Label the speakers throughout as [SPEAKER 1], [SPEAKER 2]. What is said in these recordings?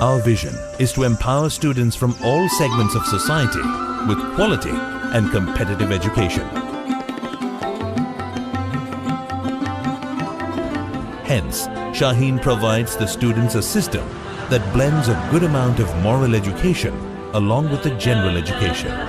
[SPEAKER 1] Our vision is to empower students from all segments of society with quality and competitive education. Hence, Shaheen provides the students a system that blends a good amount of moral education along with the general education.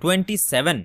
[SPEAKER 2] 27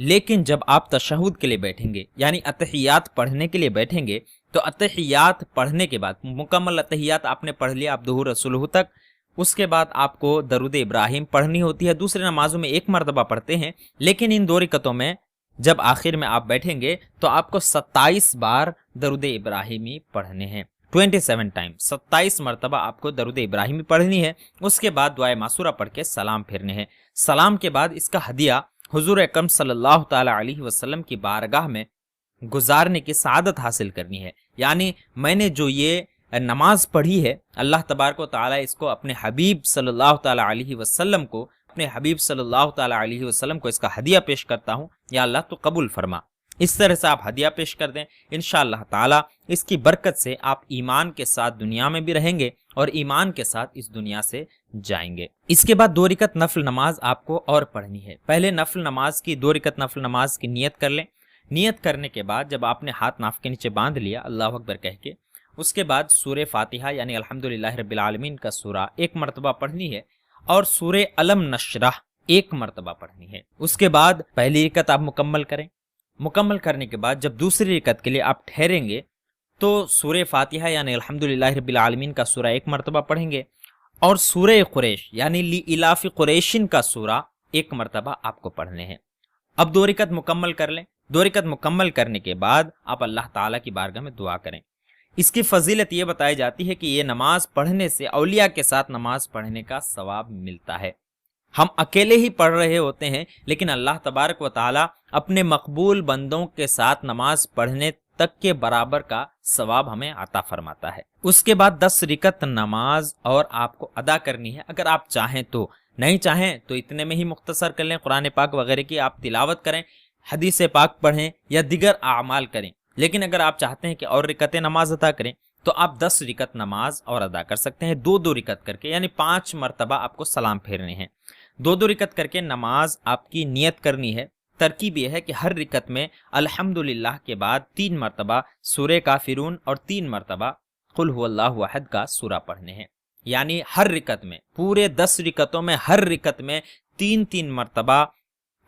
[SPEAKER 2] لیکن جب آپ تشہد کے لیے بیٹھیں گے یعنی اتحیات پڑھنے کے لیے بیٹھیں گے تو اتحیات پڑھنے کے بعد مکمل اتحیات آپ نے پڑھ لیا آپ ظہور رسولہ تک، اس کے بعد آپ کو درود ابراہیم پڑھنی ہوتی ہے، دوسرے نمازوں میں ایک مرتبہ پڑھتے ہیں، لیکن ان 2 رکعتوں میں جب آخر میں آپ بیٹھیں گے تو آپ کو 27 بار درود ابراہیمی پڑھنے ہیں، 27 ٹائم، 27 مرتبہ آپ کو درود ابراہیمی پڑھنی ہے۔ اس کے بعد دعائے معصورہ پڑھ کے سلام پھیرنے ہیں۔ سلام کے بعد اس کا ہدیہ حضور اکرم صلی اللہ تعالی علیہ وسلم کی بارگاہ میں گزارنے کی سعادت حاصل کرنی ہے، یعنی میں نے جو یہ نماز پڑھی ہے اللہ تبارک و تعالی اس کو اپنے حبیب صلی اللہ تعالی علیہ وسلم کو اس کا ہدیہ پیش کرتا ہوں، یا اللہ تو قبول فرما۔ اس طرح سے آپ ہدیہ پیش کر دیں، انشاءاللہ تعالی اس کی برکت سے آپ ایمان کے ساتھ دنیا میں بھی رہیں گے اور ایمان کے ساتھ اس دنیا سے جائیں گے۔ اس کے بعد 2 رکعت نفل نماز آپ کو اور پڑھنی ہے۔ پہلے نفل نماز کی 2 رکعت نفل نماز کی نیت کر لیں۔ نیت کرنے کے بعد جب آپ نے ہاتھ ناف کے نیچے باندھ لیا اللہ اکبر کہہ کے، اس کے بعد سورہ فاتحہ یعنی الحمدللہ رب العالمین کا سورہ 1 مرتبہ پڑھنی ہے اور سورہ علم نشرح 1 مرتبہ پڑھنی ہے۔ اس کے بعد پہلی رکعت آپ مکمل کریں۔ مکمل کرنے کے بعد جب دوسری رکعت کے لیے آپ ٹھہریں گے تو سورہ فاتحہ یعنی الحمدللہ رب العالمین کا سورہ 1 مرتبہ پڑھیں گے اور سورہ قریش یعنی لإلاف قریشن کا سورہ 1 مرتبہ آپ کو پڑھنے ہیں۔ اب 2 رکعت مکمل کر لیں۔ 2 رکعت مکمل کرنے کے بعد آپ اللہ تعالیٰ کی بارگاہ میں دعا کریں۔ اس کی فضیلت یہ بتائی جاتی ہے کہ یہ نماز پڑھنے سے اولیاء کے ساتھ نماز پڑھنے کا ثواب ملتا ہے۔ ہم اکیلے ہی پڑھ رہے ہوتے ہیں لیکن اللہ تبارک و تعالی اپنے مقبول بندوں کے ساتھ نماز پڑھنے تک کے برابر کا ثواب ہمیں عطا فرماتا ہے۔ اس کے بعد 10 رکعت نماز اور آپ کو ادا کرنی ہے، اگر آپ چاہیں تو، نہیں چاہیں تو اتنے میں ہی مختصر کر لیں، قرآن پاک وغیرہ کی آپ تلاوت کریں، حدیث پاک پڑھیں یا دیگر اعمال کریں۔ لیکن اگر آپ چاہتے ہیں کہ اور رکعتیں نماز ادا کریں تو آپ 10 رکعت نماز اور ادا کر سکتے ہیں، 2 رکعت کر کے، یعنی 5 مرتبہ آپ کو سلام پھیرنے ہیں۔ 2 رکعت کر کے نماز آپ کی نیت کرنی ہے۔ ترکیب یہ ہے کہ ہر رکعت میں الحمدللہ کے بعد 3 مرتبہ سورہ کافرون اور 3 مرتبہ قل هو اللہ احد کا سورہ پڑھنے ہیں، یعنی ہر رکعت میں، پورے 10 رکعتوں میں ہر رکعت میں 3 مرتبہ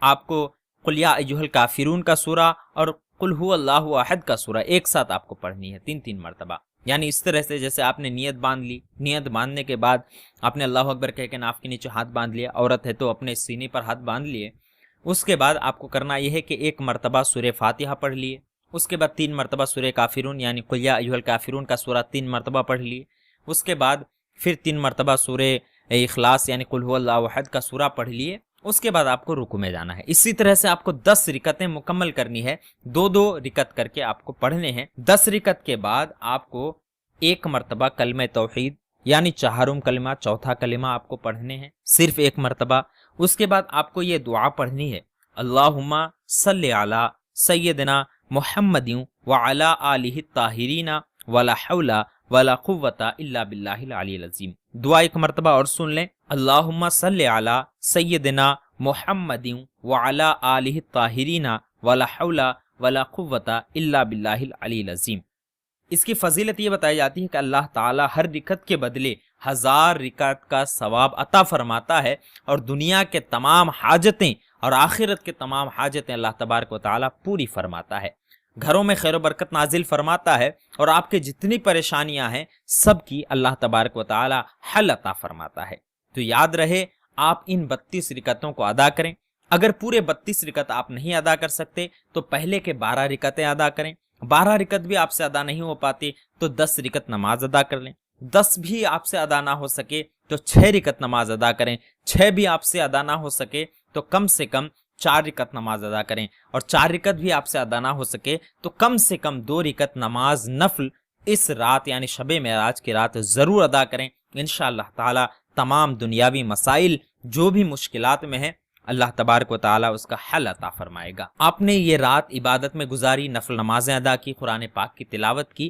[SPEAKER 2] آپ کو قل یا ایھا الکافرون کا سورہ اور قل هو اللہ احد کا سورہ ایک ساتھ آپ کو پڑھنی ہے 3 مرتبہ، یعنی اس طرح سے جیسے آپ نے نیت باندھ لی، نیت باندھنے کے بعد آپ نے اللہ اکبر کہہ کے ناف کے نیچے ہاتھ باندھ لیا، عورت ہے تو اپنے سینے پر ہاتھ باندھ لیے۔ اس کے بعد آپ کو کرنا یہ ہے کہ 1 مرتبہ سورہ فاتحہ پڑھ لیے، اس کے بعد 3 مرتبہ سورہ کافرون یعنی قل یا ایھا الکافرون کا سورہ 3 مرتبہ پڑھ لیے، اس کے بعد پھر 3 مرتبہ سورہ اخلاص یعنی قل هو اللہ احد کا سورہ پڑھ لیے، اس کے بعد آپ کو رکوع میں جانا ہے۔ اسی طرح سے آپ کو 10 رکعتیں مکمل کرنی ہے، 2 رکعت کر کے آپ کو پڑھنے ہیں۔ 10 رکعت کے بعد آپ کو 1 مرتبہ کلمہ توحید یعنی 4 کلمہ، چوتھا کلمہ آپ کو پڑھنے ہیں، صرف 1 مرتبہ۔ اس کے بعد آپ کو یہ دعا پڑھنی ہے، اللہم صلی علی سیدنا محمد وعلی آلہ الطاہرین ولا حول ولا قوۃ الا باللہ العلی العظیم۔ دعا 1 مرتبہ اور سن لیں، اللہم صلی علی سیدنا محمد وعلی آلہ الطاہرین ولا حول ولا قوۃ الا باللہ العلی العظیم۔ اس کی فضیلت یہ بتائی جاتی ہے کہ اللہ تعالیٰ ہر رکعت کے بدلے 1000 رکعت کا ثواب عطا فرماتا ہے اور دنیا کے تمام حاجتیں اور آخرت کے تمام حاجتیں اللہ تبارک و تعالیٰ پوری فرماتا ہے، گھروں میں خیر و برکت نازل فرماتا ہے اور آپ کے جتنی پریشانیاں ہیں سب کی اللہ تبارک و تعالیٰ حل عطا فرماتا ہے۔ تو یاد رہے آپ ان 32 رکعتوں کو ادا کریں۔ اگر پورے 32 رکعت آپ نہیں ادا کر سکتے تو پہلے کے 12 رکعتیں ادا کریں، 12 رکعت بھی آپ سے ادا نہیں ہو پاتی تو 10 رکعت نماز ادا کر لیں، 10 بھی آپ سے ادا نہ ہو سکے تو 6 رکعت نماز ادا کریں، 6 بھی آپ سے ادا نہ ہو سکے تو کم سے کم 4 رکعت نماز ادا کریں، اور 4 رکعت بھی آپ سے ادا نہ ہو سکے تو کم سے کم 2 رکعت نماز نفل اس رات یعنی شب معراج کی رات ضرور ادا کریں۔ انشاءاللہ تعالی تمام دنیاوی مسائل جو بھی مشکلات میں ہیں اللہ تبارک و تعالیٰ اس کا حل عطا فرمائے گا۔ آپ نے یہ رات عبادت میں گزاری، نفل نمازیں ادا کی، قرآن پاک کی تلاوت کی،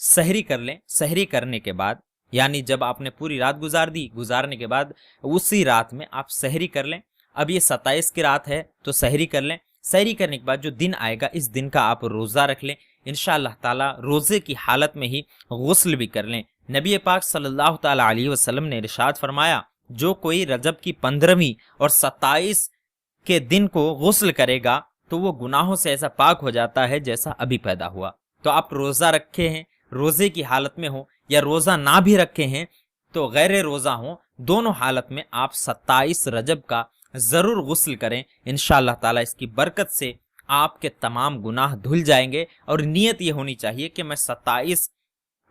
[SPEAKER 2] سحری کر لیں۔ سحری کرنے کے بعد یعنی جب آپ نے پوری رات گزارنے کے بعد اسی رات میں آپ سحری کر لیں۔ اب یہ 27 کی رات ہے تو سحری کر لیں۔ سحری کرنے کے بعد جو دن آئے گا اس دن کا آپ روزہ رکھ لیں، انشاءاللہ تعالیٰ روزے کی حالت میں ہی غسل بھی کر لیں۔ نبی پاک صلی اللہ تعالیٰ علیہ وسلم نے ارشاد فرمایا، جو کوئی رجب کی 15ویں اور 27 کے دن کو غسل کرے گا تو وہ گناہوں سے ایسا پاک ہو جاتا ہے جیسا ابھی پیدا ہوا۔ تو آپ روزہ رکھے ہیں، روزے کی حالت میں ہو یا روزہ نہ بھی رکھے ہیں تو غیر روزہ ہوں، دونوں حالت میں آپ 27 رجب کا ضرور غسل کریں۔ انشاءاللہ تعالیٰ اس کی برکت سے آپ کے تمام گناہ دھل جائیں گے، اور نیت یہ ہونی چاہیے کہ میں 27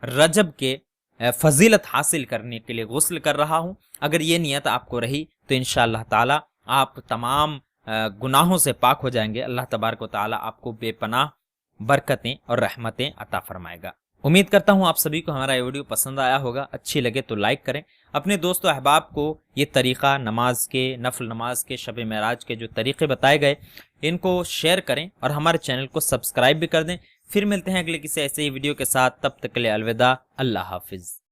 [SPEAKER 2] رجب کے فضیلت حاصل کرنے کے لیے غسل کر رہا ہوں۔ اگر یہ نیت آپ کو رہی تو انشاءاللہ تعالیٰ آپ تمام گناہوں سے پاک ہو جائیں گے۔ اللہ تبارک و تعالیٰ آپ کو بے پناہ برکتیں اور رحمتیں عطا فرمائے گا۔ امید کرتا ہوں آپ سبھی کو ہمارا یہ ویڈیو پسند آیا ہوگا، اچھی لگے تو لائک کریں، اپنے دوست و احباب کو یہ طریقہ نماز کے، نفل نماز کے، شب معراج کے جو طریقے بتائے گئے ان کو شیئر کریں، اور ہمارے چینل کو سبسکرائب بھی کر دیں۔ پھر ملتے ہیں اگلے کسی ایسے ہی ویڈیو کے ساتھ، تب تک کے لیے الوداع، اللہ حافظ۔